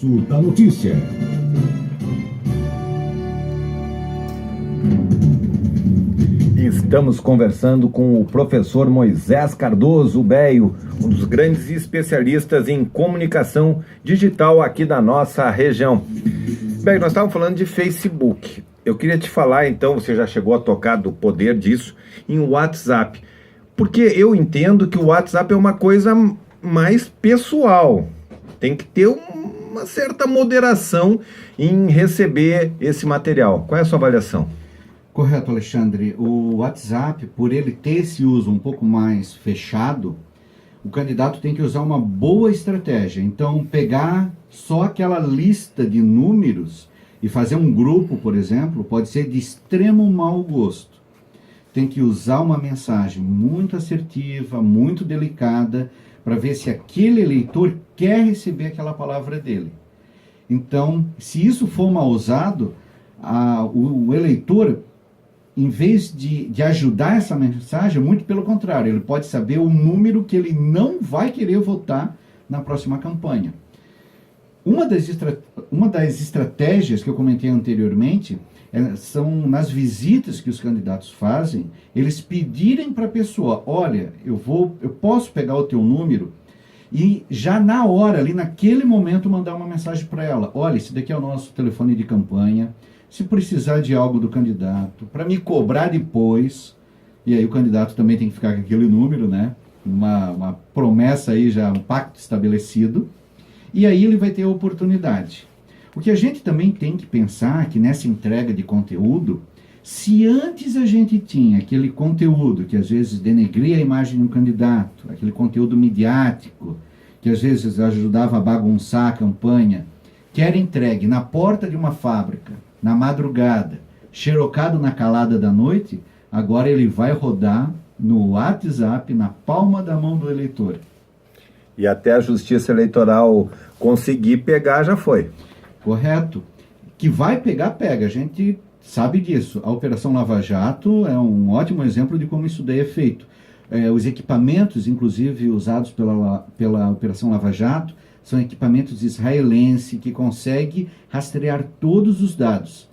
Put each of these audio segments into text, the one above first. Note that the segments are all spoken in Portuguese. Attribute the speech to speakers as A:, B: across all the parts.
A: Pulso da Notícia.
B: Estamos conversando com o professor Moisés Cardoso Beio, um dos grandes especialistas em comunicação digital aqui da nossa região. Beio, nós estávamos falando de Facebook. Eu queria te falar, então, você já chegou a tocar do poder disso, em WhatsApp. Porque eu entendo que o WhatsApp é uma coisa mais pessoal. Tem que ter uma certa moderação em receber esse material. Qual é a sua avaliação?
C: Correto, Alexandre. O WhatsApp, por ele ter esse uso um pouco mais fechado, o candidato tem que usar uma boa estratégia. Então, pegar só aquela lista de números e fazer um grupo, por exemplo, pode ser de extremo mau gosto. Tem que usar uma mensagem muito assertiva, muito delicada, para ver se aquele eleitor quer receber aquela palavra dele. Então, se isso for mal usado, o eleitor, em vez de ajudar essa mensagem, muito pelo contrário, ele pode saber o número que ele não vai querer votar na próxima campanha. Uma das estratégias que eu comentei anteriormente são nas visitas que os candidatos fazem, eles pedirem para a pessoa, olha, eu posso pegar o teu número e já na hora, ali naquele momento, mandar uma mensagem para ela, olha, esse daqui é o nosso telefone de campanha, se precisar de algo do candidato, para me cobrar depois, e aí o candidato também tem que ficar com aquele número, né? Uma promessa aí, já um pacto estabelecido, e aí ele vai ter a oportunidade. O que a gente também tem que pensar é que nessa entrega de conteúdo, se antes a gente tinha aquele conteúdo que às vezes denegria a imagem do candidato, aquele conteúdo midiático, que às vezes ajudava a bagunçar a campanha, que era entregue na porta de uma fábrica, na madrugada, xerocado na calada da noite, agora ele vai rodar no WhatsApp, na palma da mão do eleitor.
B: E até a Justiça Eleitoral conseguir pegar, já foi.
C: Correto. Que vai pegar, pega. A gente sabe disso. A Operação Lava Jato é um ótimo exemplo de como isso daí é feito. Os equipamentos, inclusive, usados pela Operação Lava Jato, são equipamentos israelenses que conseguem rastrear todos os dados.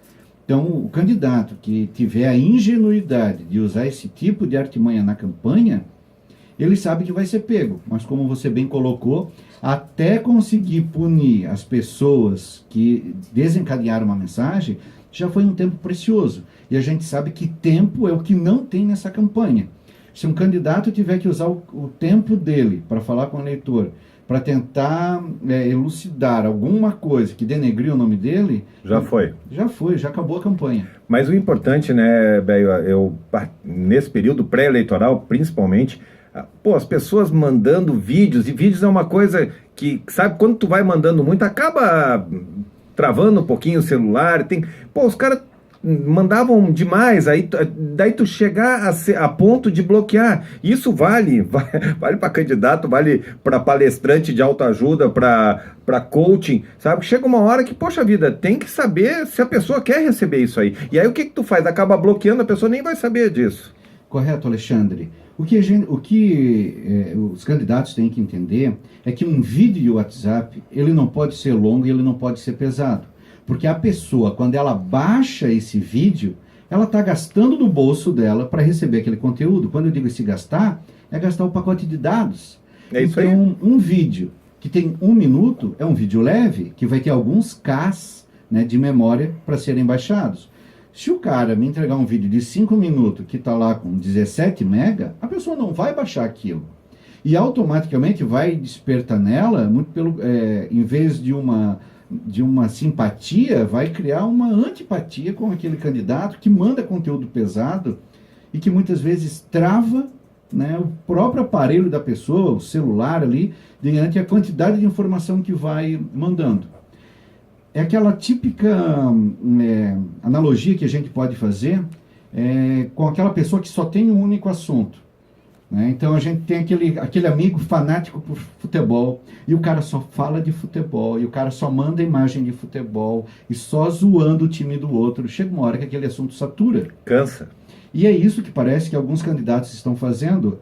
C: Então, o candidato que tiver a ingenuidade de usar esse tipo de artimanha na campanha, ele sabe que vai ser pego. Mas, como você bem colocou, até conseguir punir as pessoas que desencadearam uma mensagem, já foi um tempo precioso. E a gente sabe que tempo é o que não tem nessa campanha. Se um candidato tiver que usar o tempo dele para falar com o eleitor, para tentar elucidar alguma coisa que denegriu o nome dele...
B: Já foi,
C: já acabou a campanha.
B: Mas o importante, né, Beio, nesse período pré-eleitoral, principalmente, as pessoas mandando vídeos, e vídeos é uma coisa que, sabe, quando tu vai mandando muito, acaba travando um pouquinho o celular, os caras mandavam demais, daí tu chegar a ponto de bloquear. Isso vale para candidato, vale para palestrante de autoajuda, para coaching, sabe? Chega uma hora que, poxa vida, tem que saber se a pessoa quer receber isso aí. E aí o que tu faz? Acaba bloqueando, a pessoa nem vai saber disso.
C: Correto, Alexandre. O que os candidatos têm que entender é que um vídeo de WhatsApp, ele não pode ser longo e ele não pode ser pesado. Porque a pessoa, quando ela baixa esse vídeo, ela está gastando do bolso dela para receber aquele conteúdo. Quando eu digo esse gastar, é gastar o pacote de dados.
B: É isso
C: então,
B: aí.
C: Um vídeo que tem 1 minuto é um vídeo leve, que vai ter alguns Ks, né, de memória para serem baixados. Se o cara me entregar um vídeo de 5 minutos que está lá com 17 mega, a pessoa não vai baixar aquilo. E automaticamente vai despertar nela, em vez de uma simpatia, vai criar uma antipatia com aquele candidato que manda conteúdo pesado e que muitas vezes trava, né, o próprio aparelho da pessoa, o celular ali, diante a quantidade de informação que vai mandando. É aquela típica analogia que a gente pode fazer com aquela pessoa que só tem um único assunto. Né? Então a gente tem aquele amigo fanático por futebol, e o cara só fala de futebol, e o cara só manda imagem de futebol, e só zoando o time do outro. Chega uma hora que aquele assunto satura.
B: Cansa.
C: E é isso que parece que alguns candidatos estão fazendo,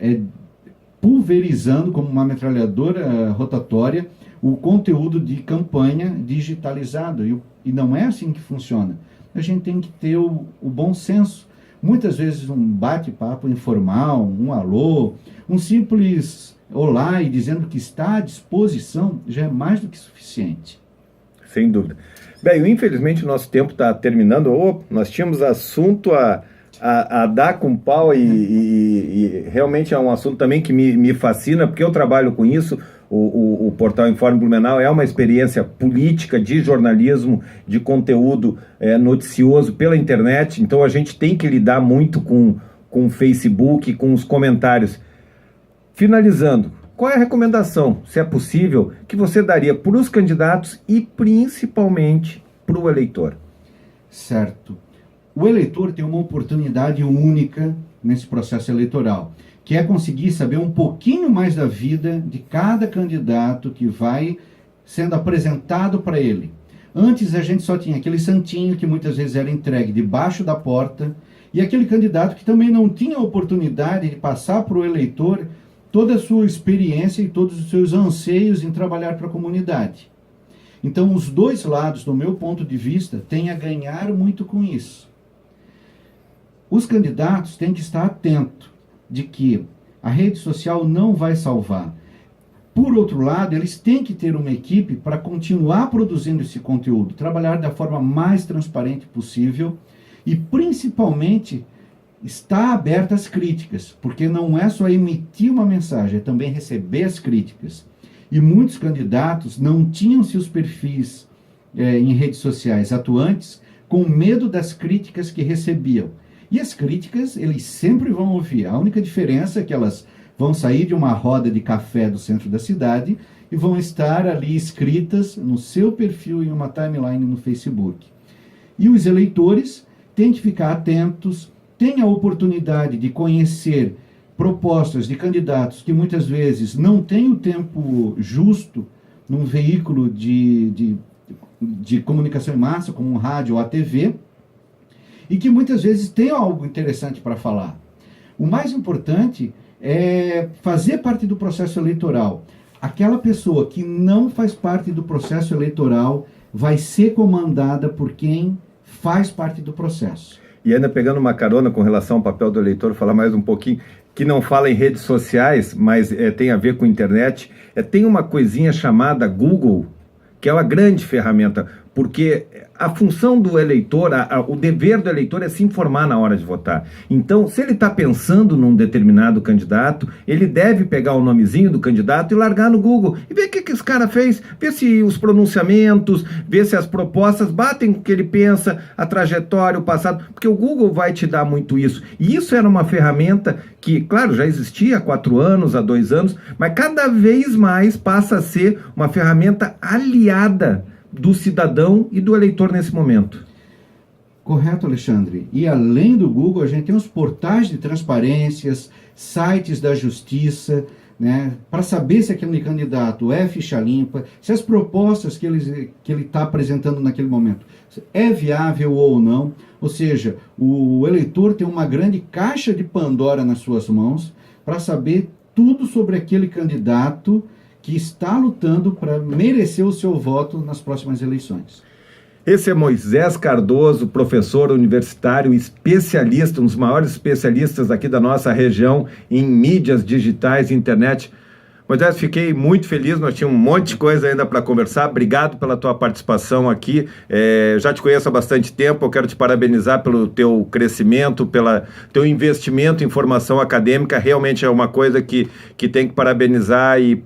C: pulverizando como uma metralhadora rotatória o conteúdo de campanha digitalizado. E não é assim que funciona. A gente tem que ter o bom senso. Muitas vezes um bate-papo informal, um alô, um simples olá e dizendo que está à disposição já é mais do que suficiente.
B: Sem dúvida. Bem, infelizmente o nosso tempo está terminando. Nós tínhamos assunto a dar com pau e realmente é um assunto também que me fascina, porque eu trabalho com isso. O Portal Informe Blumenau é uma experiência política, de jornalismo, de conteúdo noticioso pela internet, então a gente tem que lidar muito com o Facebook, com os comentários. Finalizando, qual é a recomendação, se é possível, que você daria para os candidatos e principalmente para o eleitor?
C: Certo. O eleitor tem uma oportunidade única nesse processo eleitoral, que é conseguir saber um pouquinho mais da vida de cada candidato que vai sendo apresentado para ele. Antes a gente só tinha aquele santinho que muitas vezes era entregue debaixo da porta, e aquele candidato que também não tinha a oportunidade de passar para o eleitor toda a sua experiência e todos os seus anseios em trabalhar para a comunidade. Então os dois lados, do meu ponto de vista, têm a ganhar muito com isso. Os candidatos têm que estar atentos de que a rede social não vai salvar. Por outro lado, eles têm que ter uma equipe para continuar produzindo esse conteúdo, trabalhar da forma mais transparente possível e, principalmente, estar aberto às críticas, porque não é só emitir uma mensagem, é também receber as críticas. E muitos candidatos não tinham seus perfis em redes sociais atuantes com medo das críticas que recebiam. E as críticas, eles sempre vão ouvir. A única diferença é que elas vão sair de uma roda de café do centro da cidade e vão estar ali escritas no seu perfil em uma timeline no Facebook. E os eleitores têm que ficar atentos, têm a oportunidade de conhecer propostas de candidatos que muitas vezes não têm o tempo justo num veículo de comunicação em massa, como um rádio ou a TV, e que muitas vezes tem algo interessante para falar. O mais importante é fazer parte do processo eleitoral. Aquela pessoa que não faz parte do processo eleitoral vai ser comandada por quem faz parte do processo.
B: E ainda pegando uma carona com relação ao papel do eleitor, falar mais um pouquinho, que não fala em redes sociais, mas tem a ver com internet, tem uma coisinha chamada Google, que é uma grande ferramenta, porque a função do eleitor, o dever do eleitor é se informar na hora de votar. Então, se ele está pensando num determinado candidato, ele deve pegar o nomezinho do candidato e largar no Google e ver o que esse cara fez, ver se os pronunciamentos, ver se as propostas batem com o que ele pensa, a trajetória, o passado, porque o Google vai te dar muito isso. E isso era uma ferramenta que, claro, já existia há 4 anos, há 2 anos, mas cada vez mais passa a ser uma ferramenta aliada do cidadão e do eleitor nesse momento.
C: Correto, Alexandre. E além do Google, a gente tem os portais de transparências, sites da justiça, né, para saber se aquele candidato é ficha limpa, se as propostas que ele está apresentando naquele momento é viável ou não. Ou seja, o eleitor tem uma grande caixa de Pandora nas suas mãos para saber tudo sobre aquele candidato que está lutando para merecer o seu voto nas próximas eleições.
B: Esse é Moisés Cardoso, professor universitário, especialista, um dos maiores especialistas aqui da nossa região em mídias digitais e internet. Moisés, fiquei muito feliz, nós tínhamos um monte de coisa ainda para conversar. Obrigado pela tua participação aqui. Já te conheço há bastante tempo, eu quero te parabenizar pelo teu crescimento, pelo teu investimento em formação acadêmica. Realmente é uma coisa que tem que parabenizar e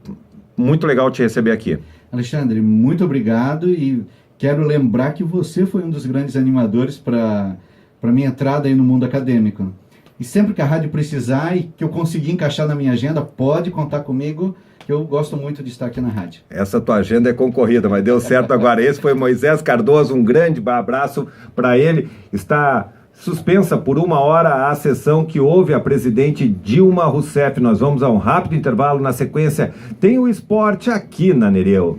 B: muito legal te receber aqui.
C: Alexandre, muito obrigado e quero lembrar que você foi um dos grandes animadores para minha entrada aí no mundo acadêmico. E sempre que a rádio precisar e que eu conseguir encaixar na minha agenda, pode contar comigo, que eu gosto muito de estar aqui na rádio.
B: Essa tua agenda é concorrida, mas deu certo agora. Esse foi Moisés Cardoso, um grande abraço para ele. Está suspensa por 1 hora a sessão que houve a presidente Dilma Rousseff. Nós vamos a um rápido intervalo. Na sequência, tem o esporte aqui na Nereu.